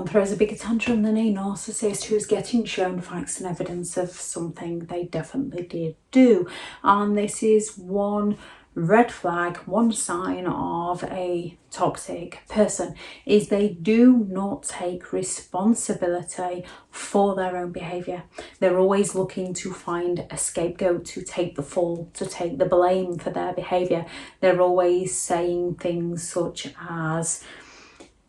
one throws a bigger tantrum than a narcissist who's getting shown facts and evidence of something they definitely did do. And this is one red flag, one sign of a toxic person, is they do not take responsibility for their own behaviour. They're always looking to find a scapegoat to take the fall, to take the blame for their behaviour. They're always saying things such as,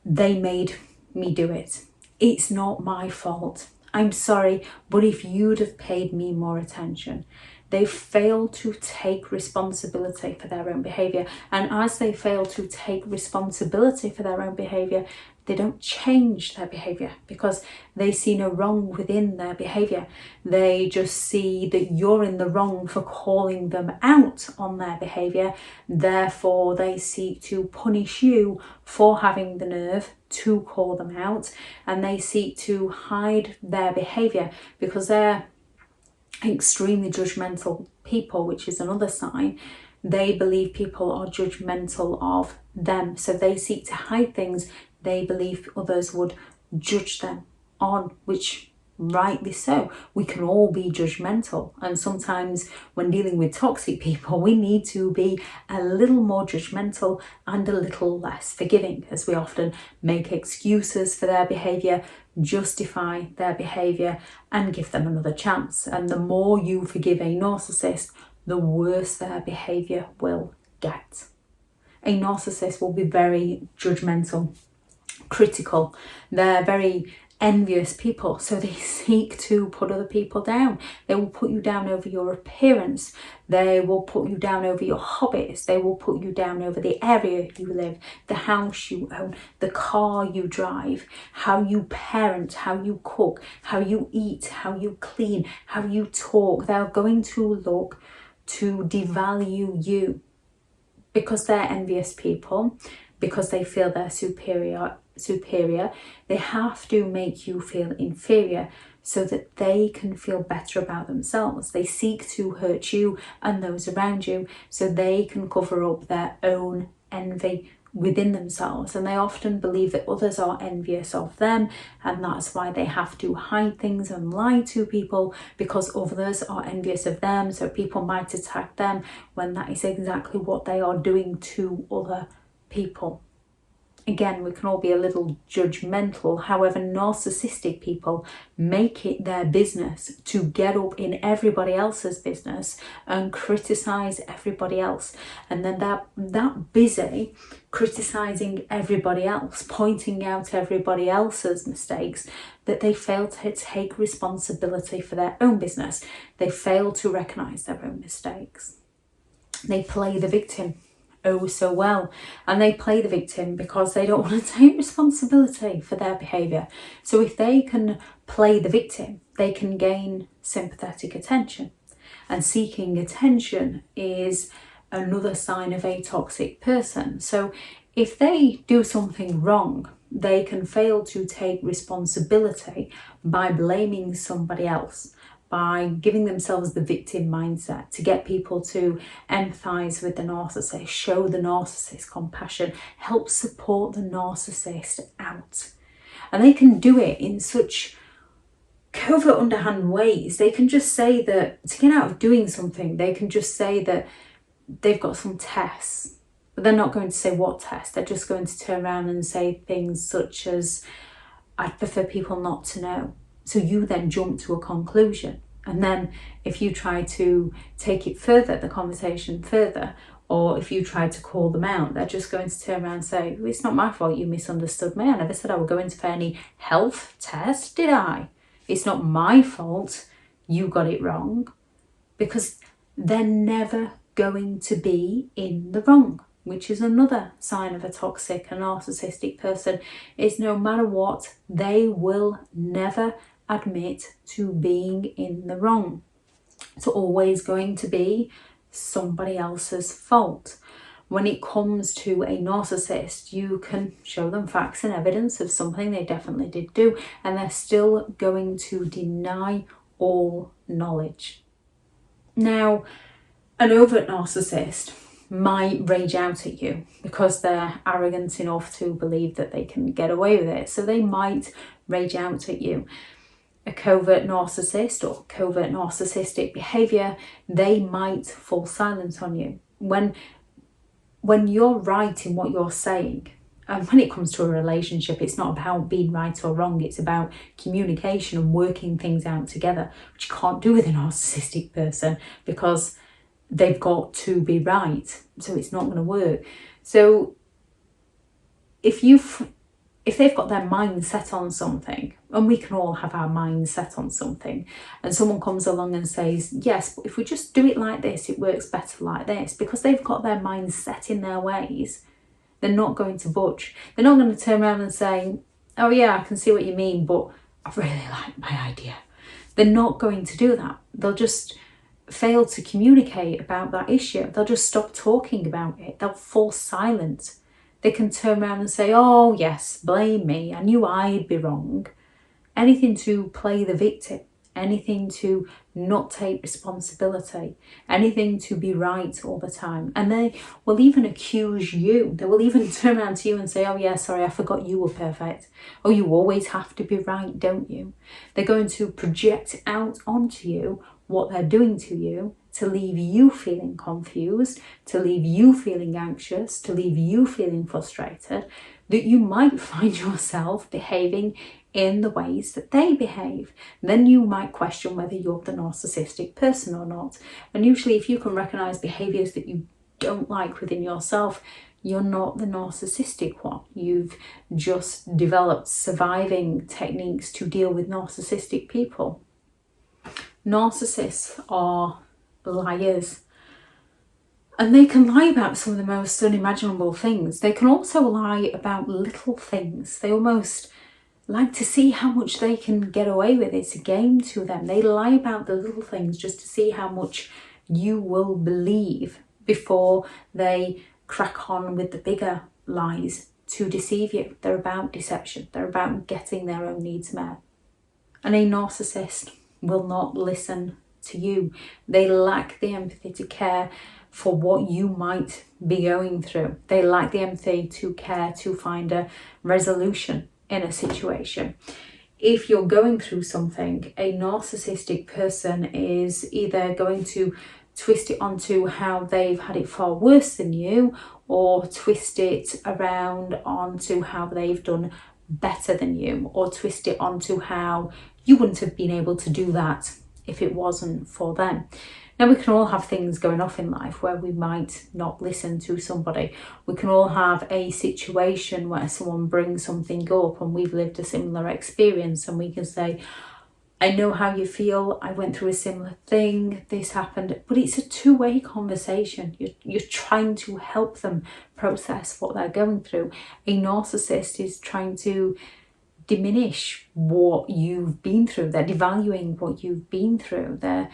they made me do it. It's not my fault. I'm sorry, but if you'd have paid me more attention. They fail to take responsibility for their own behaviour. And as they fail to take responsibility for their own behaviour, they don't change their behaviour because they see no wrong within their behaviour. They just see that you're in the wrong for calling them out on their behaviour. Therefore, they seek to punish you for having the nerve to call them out, and they seek to hide their behaviour because they're extremely judgmental people, which is another sign. They believe people are judgmental of them, so they seek to hide things they believe others would judge them on, which rightly so. We can all be judgmental, and sometimes when dealing with toxic people we need to be a little more judgmental and a little less forgiving, as we often make excuses for their behaviour, justify their behaviour and give them another chance. And the more you forgive a narcissist, the worse their behaviour will get. A narcissist will be very judgmental, critical. They're very envious people, so they seek to put other people down. They will put you down over your appearance, they will put you down over your hobbies, they will put you down over the area you live, the house you own, the car you drive, how you parent, how you cook, how you eat, how you clean, how you talk. They're going to look to devalue you because they're envious people, because they feel they're superior. They have to make you feel inferior so that they can feel better about themselves. They seek to hurt you and those around you so they can cover up their own envy within themselves, and they often believe that others are envious of them, and that's why they have to hide things and lie to people, because others are envious of them, so people might attack them when that is exactly what they are doing to other people. Again, we can all be a little judgmental. However, narcissistic people make it their business to get up in everybody else's business and criticize everybody else. And then they're that busy criticizing everybody else, pointing out everybody else's mistakes, that they fail to take responsibility for their own business. They fail to recognize their own mistakes. They play the victim oh so well, and they play the victim because they don't want to take responsibility for their behaviour. So if they can play the victim, they can gain sympathetic attention, and seeking attention is another sign of a toxic person. So if they do something wrong, they can fail to take responsibility by blaming somebody else, by giving themselves the victim mindset to get people to empathise with the narcissist, show the narcissist compassion, help support the narcissist out. And they can do it in such covert, underhand ways. They can just say that to get out of doing something, they can just say that they've got some tests, but they're not going to say what test. They're just going to turn around and say things such as, I'd prefer people not to know. So you then jump to a conclusion. And then if you try to take it further, the conversation further, or if you try to call them out, they're just going to turn around and say, well, it's not my fault you misunderstood me. I never said I would go in for any health test, did I? It's not my fault you got it wrong. Because they're never going to be in the wrong, which is another sign of a toxic and narcissistic person, is no matter what, they will never admit to being in the wrong. It's always going to be somebody else's fault. When it comes to a narcissist, you can show them facts and evidence of something they definitely did do, and they're still going to deny all knowledge. Now, an overt narcissist might rage out at you because they're arrogant enough to believe that they can get away with it. So they might rage out at you. A covert narcissist or covert narcissistic behaviour, they might fall silent on you. When you're right in what you're saying, and when it comes to a relationship, it's not about being right or wrong, it's about communication and working things out together, which you can't do with a narcissistic person because they've got to be right, so it's not going to work. So if they've got their mind set on something, and we can all have our mind set on something, and someone comes along and says, yes, but if we just do it like this, it works better like this, because they've got their mind set in their ways, they're not going to budge. They're not going to turn around and say, oh yeah, I can see what you mean, but I really like my idea. They're not going to do that. They'll just fail to communicate about that issue. They'll just stop talking about it. They'll fall silent. They can turn around and say, oh yes, blame me, I knew I'd be wrong. Anything to play the victim, anything to not take responsibility, anything to be right all the time. And they will even accuse you. They will even turn around to you and say, oh yeah, sorry, I forgot you were perfect. Oh, you always have to be right, don't you? They're going to project out onto you what they're doing to you, to leave you feeling confused, to leave you feeling anxious, to leave you feeling frustrated, that you might find yourself behaving in the ways that they behave. Then you might question whether you're the narcissistic person or not. And usually if you can recognise behaviours that you don't like within yourself, you're not the narcissistic one. You've just developed surviving techniques to deal with narcissistic people. Narcissists are liars, and they can lie about some of the most unimaginable things. They can also lie about little things. They almost like to see how much they can get away with. It's a game to them. They lie about the little things just to see how much you will believe before they crack on with the bigger lies to deceive you. They're about deception. They're about getting their own needs met. And a narcissist will not listen to you. They lack the empathy to care for what you might be going through. They lack the empathy to care to find a resolution in a situation. If you're going through something, a narcissistic person is either going to twist it onto how they've had it far worse than you, or twist it around onto how they've done better than you, or twist it onto how you wouldn't have been able to do that if it wasn't for them. Now, we can all have things going off in life where we might not listen to somebody. We can all have a situation where someone brings something up and we've lived a similar experience, and we can say, I know how you feel, I went through a similar thing, this happened. But it's a two-way conversation. You're trying to help them process what they're going through. A narcissist is trying to diminish what you've been through. They're devaluing what you've been through. They're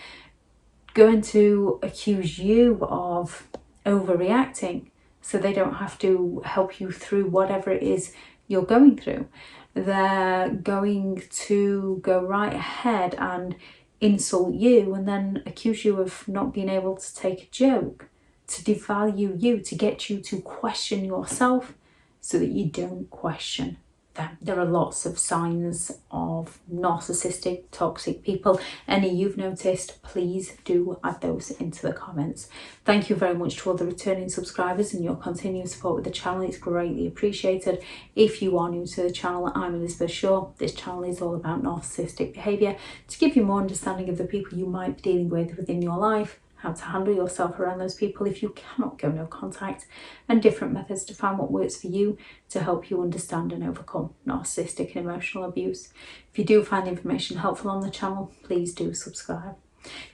going to accuse you of overreacting so they don't have to help you through whatever it is you're going through. They're going to go right ahead and insult you and then accuse you of not being able to take a joke, to devalue you, to get you to question yourself so that you don't question them. There are lots of signs of narcissistic, toxic people. Any you've noticed, please do add those into the comments. Thank you very much to all the returning subscribers and your continued support with the channel. It's greatly appreciated. If you are new to the channel, I'm Elizabeth Shaw. This channel is all about narcissistic behaviour to give you more understanding of the people you might be dealing with within your life, how to handle yourself around those people if you cannot go no contact, and different methods to find what works for you to help you understand and overcome narcissistic and emotional abuse. If you do find the information helpful on the channel, please do subscribe.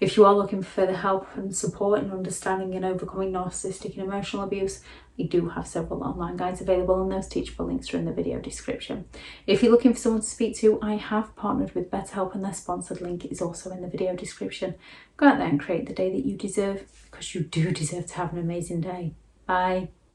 If you are looking for further help and support in understanding and overcoming narcissistic and emotional abuse, I do have several online guides available, and those teachable links are in the video description. If you're looking for someone to speak to, I have partnered with BetterHelp, and their sponsored link is also in the video description. Go out there and create the day that you deserve, because you do deserve to have an amazing day. Bye.